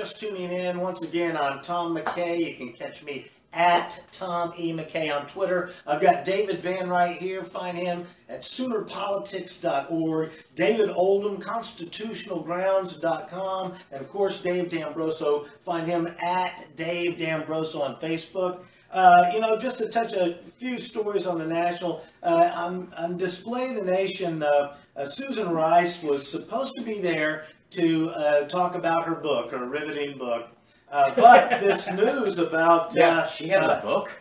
just tuning in, once again, I'm Tom McKay. You can catch me at Tom E. McKay on Twitter. I've got David Van right here. Find him at Soonerpolitics.org. David Oldham, ConstitutionalGrounds.com. And, of course, Dave D'Ambroso. Find him at Dave D'Ambroso on Facebook. Just to touch a few stories on the national, on Display the Nation, Susan Rice was supposed to be there to talk about her book, her riveting book. But this news about... she has a book?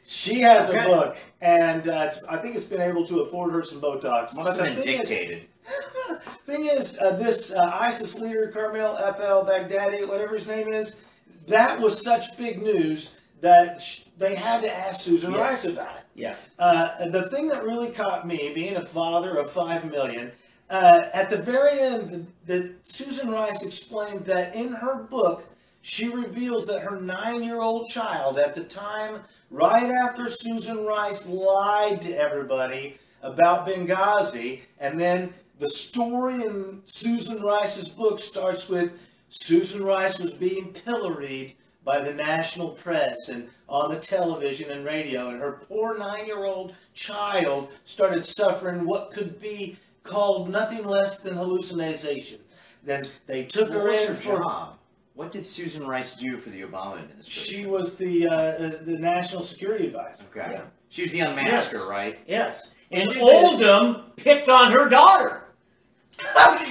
She has a book, and I think it's been able to afford her some Botox. Must have been dictated. Thing is, this ISIS leader, Carmel Baghdadi, whatever his name is, that was such big news that they had to ask Susan Rice about it. Yes. The thing that really caught me, being a father of 5 million, at the very end, Susan Rice explained that in her book, she reveals that her 9-year-old child, at the time, right after Susan Rice lied to everybody about Benghazi, and then the story in Susan Rice's book starts with Susan Rice was being pilloried by the national press and on the television and radio, and her poor 9-year-old child started suffering what could be called nothing less than hallucination. Then they took her in for... job? What did Susan Rice do for the Obama administration? She was the national security advisor. Okay. Yeah. She was the unmasker, right? Yes. And Oldham picked on her daughter.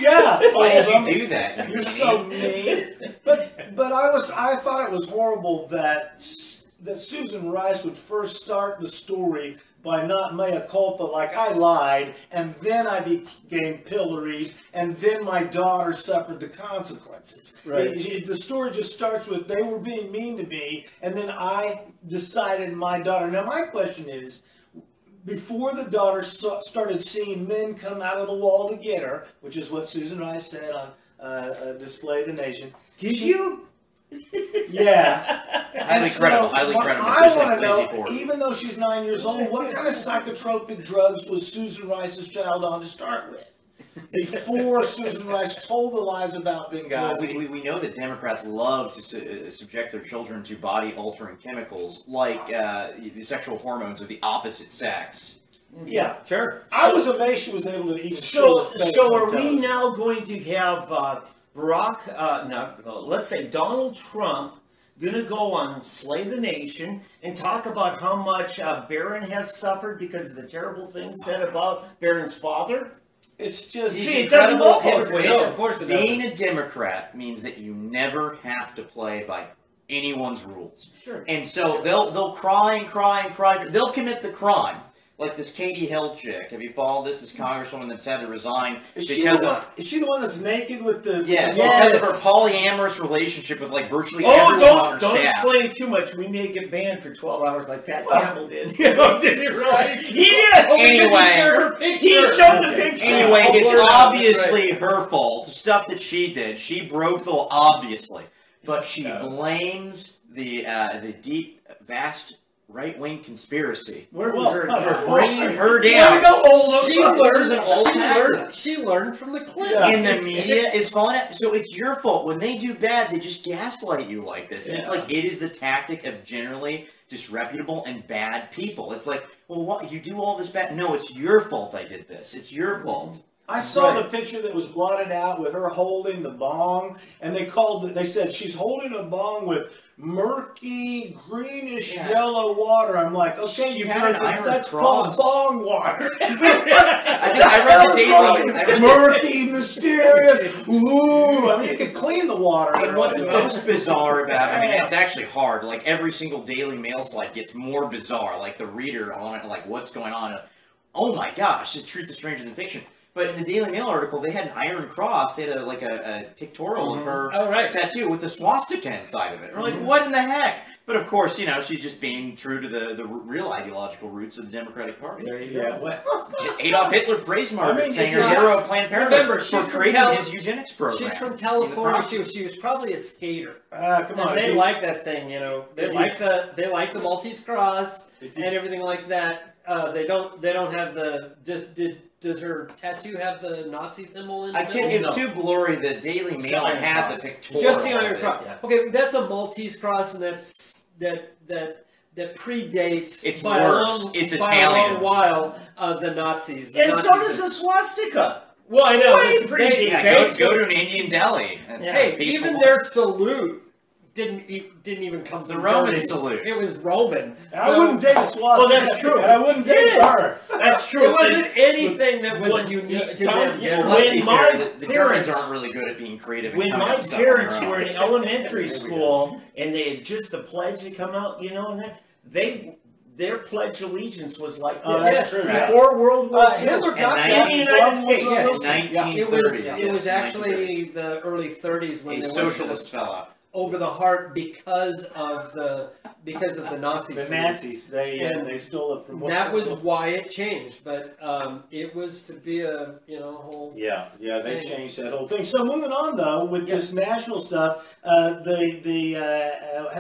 Yeah. Why did you do that? You're so mean. But I thought it was horrible that Susan Rice would first start the story by not mea culpa, like I lied, and then I became pilloried, and then my daughter suffered the consequences. Right. The story just starts with they were being mean to me, and then I decided my daughter. Now my question is, before the daughter started seeing men come out of the wall to get her, which is what Susan Rice said on Display the Nation. Did you? Yeah. Highly credible, highly credible. I want to know, even though she's 9 years old, what kind of psychotropic drugs was Susan Rice's child on to start with? Before Susan Rice told the lies about Benghazi. Well, we know that Democrats love to subject their children to body-altering chemicals like the sexual hormones of the opposite sex. Yeah, sure. I was amazed she was able to eat. So are we now going to have let's say Donald Trump going to go on Slay the Nation and talk about how much Barron has suffered because of the terrible things said about Barron's father? It's just... See, it doesn't go both ways. No, of course it being a Democrat means that you never have to play by anyone's rules. Sure. And so they'll cry and cry and cry. They'll commit the crime. Like this Katie Hill chick. Have you followed this? This congresswoman that's had to resign is she the one that's naked with the... Yes, because of her polyamorous relationship with like virtually everyone on her don't staff. explain too much. We may get banned for 12 hours like Pat Campbell did. You know, did he right? He did! Anyway, he showed the picture. Anyway, it's obviously her fault. The stuff that she did. She broke the law, obviously. But she blames the deep, vast... right-wing conspiracy for bringing her down. She learned from the clip. Yeah. And the media is calling it. So it's your fault. When they do bad, they just gaslight you like this. And it's like, it is the tactic of generally disreputable and bad people. It's like, well, what? You do all this bad? No, it's your fault I did this. It's your fault. I saw the picture that was blotted out with her holding the bong, and they said she's holding a bong with murky, greenish yellow water. I'm like, okay, you that's called bong water. I read the Daily. Murky, mysterious. Ooh, I mean, you can clean the water. And what's most bizarre about it, I mean, it's actually hard. Like, every single Daily Mail slide gets more bizarre. Like, the reader on it, like, what's going on? Oh my gosh, the truth is stranger than fiction. But in the Daily Mail article, they had an iron cross. They had a pictorial of her tattoo with the swastika inside of it. We're like, what in the heck? But of course, you know, she's just being true to the real ideological roots of the Democratic Party. There you go. Well, Adolf Hitler praised Margaret, saying her hero of Planned Parenthood for creating his eugenics program. She's from California. She was probably a skater. Come on. And they like that thing, you know. They like the Maltese cross and everything like that. They don't have the does her tattoo have the Nazi symbol in it? I can't. It was too blurry. The Daily Mail Iron had Cross. the pictorial. Just the Iron of it, Cross. yeah. Okay, that's a Maltese cross, and that predates It's by worse. a long, It's by Italian. a long while the Nazis. The And Nazis so does a swastika. Well, I know. Way It's- predates. Yeah, go to an Indian deli. and Hey, peaceful even life. their salute didn't even come The from Roman Germany. salute. It was Roman. And I wouldn't date a swastika. Well, that's true. And I wouldn't date Yes. her. That's true. It wasn't anything that was When- unique to Tom, them. you- generally. Let's be when fair, my the Germans parents- aren't really good at being creative. And When coming my up with stuff on parents their were own. in elementary school and they had just the pledge had come out, and that their pledge allegiance was like this. Oh, that's true. Before World War II. Hitler got And that in the United from States. the Yes. Soviets. Yeah. 1930. It was yes, actually 1930s. the early 30s when A they went socialist fella. over the heart because of the Nazis. The Nazis, they stole it from. That was why it changed, but it was to be a whole. Yeah, they thing. changed that whole thing. So moving on though with this national stuff,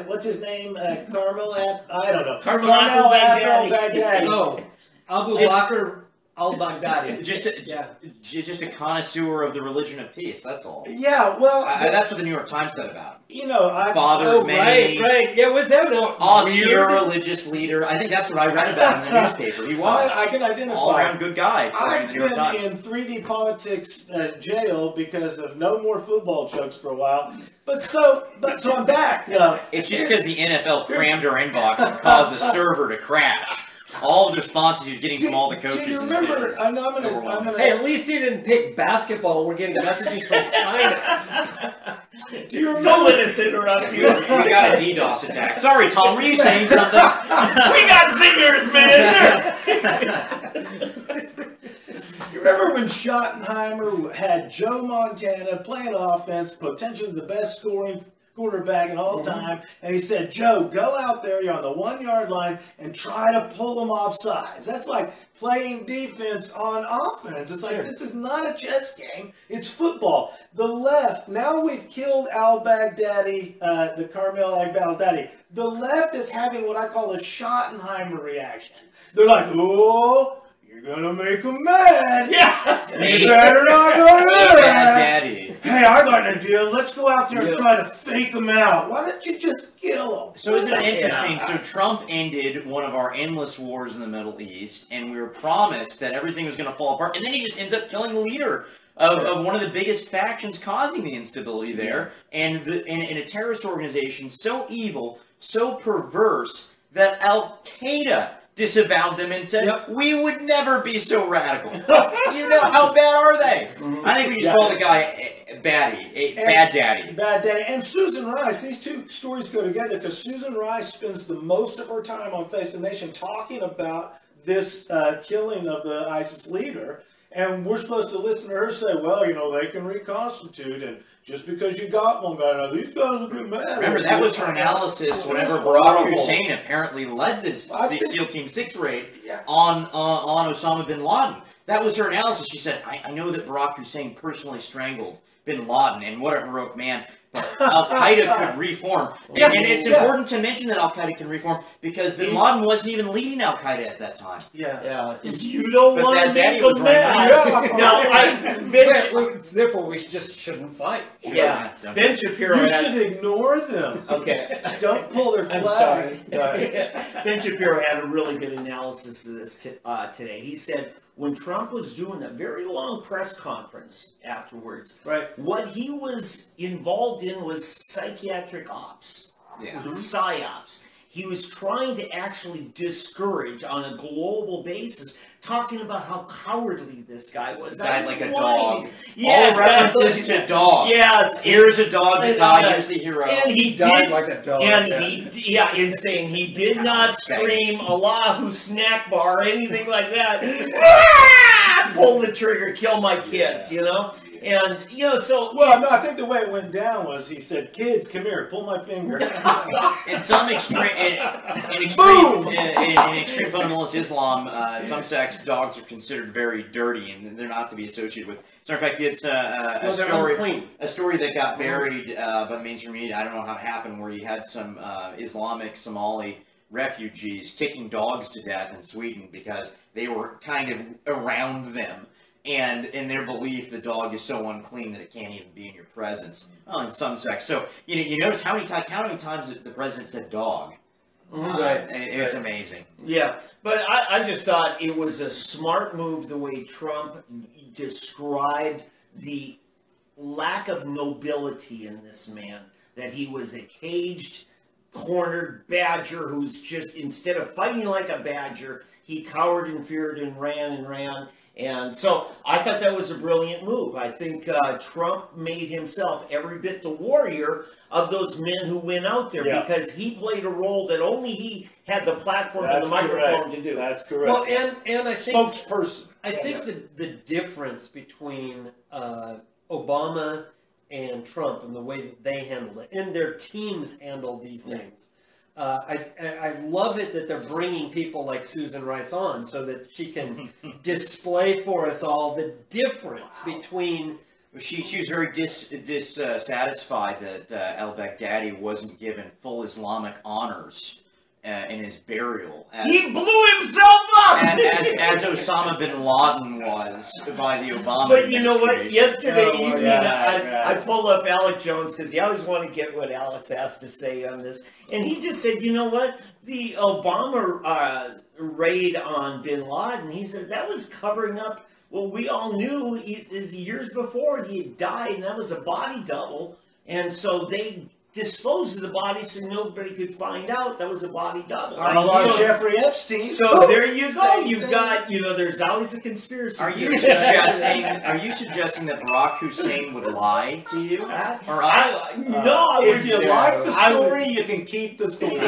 what's his name? Carmel I don't know. Carmel Baghdadi. Oh, Abu Just- Bakr al-Baghdadi. Just a connoisseur of the religion of peace. That's all. Yeah, well, That's what the New York Times said about him. I Father Oh, of many, right. Yeah, was that no austere weird? religious leader. I think that's what I read about him in the newspaper. He was I can identify. all around good guy. according to I've the New York been Times. in 3D politics jail because of no more football jokes for a while. But so I'm back. It's just because the NFL crammed her inbox and caused the server to crash. All of the responses he was getting from all the coaches. Do you and remember? officials. I'm gonna. Hey, at least he didn't pick basketball. We're getting messages from China. Do you remember? Don't let us interrupt you. We got a DDoS attack. Sorry, Tom. Were you saying something? We got zingers, man. You remember when Schottenheimer had Joe Montana playing offense, potentially the best scoring quarterback in all time, and he said, Joe, go out there, you're on the 1 yard line, and try to pull them off sides. That's like playing defense on offense. It's like, this is not a chess game, it's football. The left, now we've killed al-Baghdadi, the Carmel al-Baghdadi. The left is having what I call a Schottenheimer reaction. They're like, oh, you're gonna make them mad. Yeah. You better not go to that. Daddy. Hey, I got an idea. Let's go out there and try to fake them out. Why don't you just kill them? So isn't it interesting? So Trump ended one of our endless wars in the Middle East, and we were promised that everything was going to fall apart, and then he just ends up killing the leader of one of the biggest factions causing the instability there, and in a terrorist organization so evil, so perverse, that Al-Qaeda disavowed them and said, we would never be so radical. How bad are they? I think we just call the guy bad daddy. Bad daddy. And Susan Rice, these two stories go together because Susan Rice spends the most of her time on Face the Nation talking about this killing of the ISIS leader. And we're supposed to listen to her say, well, they can reconstitute, and just because you got one guy, now these guys will get mad. Remember, that was her analysis whenever Barack Hussein apparently led the SEAL Team 6 raid on Osama bin Laden. That was her analysis. She said, I know that Barack Hussein personally strangled bin Laden, and what a heroic man. But Al-Qaeda could reform. And it's important to mention that Al-Qaeda can reform because bin Laden wasn't even leading Al-Qaeda at that time. Yeah. You don't But want that to daddy make was them right mad. Now, Therefore, we just shouldn't fight. Ben Shapiro You had... should ignore them. Okay. Don't pull their flag. I'm sorry. Ben Shapiro had a really good analysis of this today. He said, when Trump was doing a very long press conference afterwards, what he was involved in was psychiatric ops, psyops. He was trying to actually discourage on a global basis, talking about how cowardly this guy was. Died like a dog. Yes, all references to dogs. Yes. Here's a dog that died, here's the hero. And he Died did, like a dog. and insane. He did not scream Allahu snack bar or anything like that. Pull the trigger, kill my kids, And, so... Well, no, I think the way it went down was he said, kids, come here, pull my finger. In some extreme, in extreme fundamentalist Islam, in some sects, dogs are considered very dirty and they're not to be associated with. As a matter of fact, it's a story that got buried by mainstream media. I don't know how it happened, where you had some Islamic Somali refugees kicking dogs to death in Sweden because they were kind of around them. And in their belief, the dog is so unclean that it can't even be in your presence. Oh, in some sects. So you notice how many times the president said dog. Right. It was amazing. Yeah, but I just thought it was a smart move the way Trump described the lack of nobility in this man. That he was a caged, cornered badger who's just, instead of fighting like a badger, he cowered and feared and ran and ran. And so I thought that was a brilliant move. I think Trump made himself every bit the warrior of those men who went out there because he played a role that only he had the platform and the microphone to do. That's correct. Well, and I think spokesperson. I think the difference between Obama and Trump and the way that they handled it, and their teams handled these things. I love it that they're bringing people like Susan Rice on so that she can display for us all the difference between. She was very dissatisfied that al-Baghdadi wasn't given full Islamic honors in his burial. He blew himself up! As Osama bin Laden was by the Obama But you know what? Yesterday evening, I I pulled up Alex Jones because you always want to get what Alex has to say on this. And he just said, you know what? The Obama raid on bin Laden, he said that was covering up what we all knew is years before he had died, and that was a body double. And so they disposed of the body so nobody could find out that was a body double. So Jeffrey Epstein. So there you go. You've got, there's always a conspiracy. Are you suggesting that Barack Hussein would lie to you or us? No, if you like the story, you can keep the story.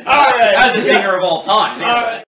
All right. As a singer of all time.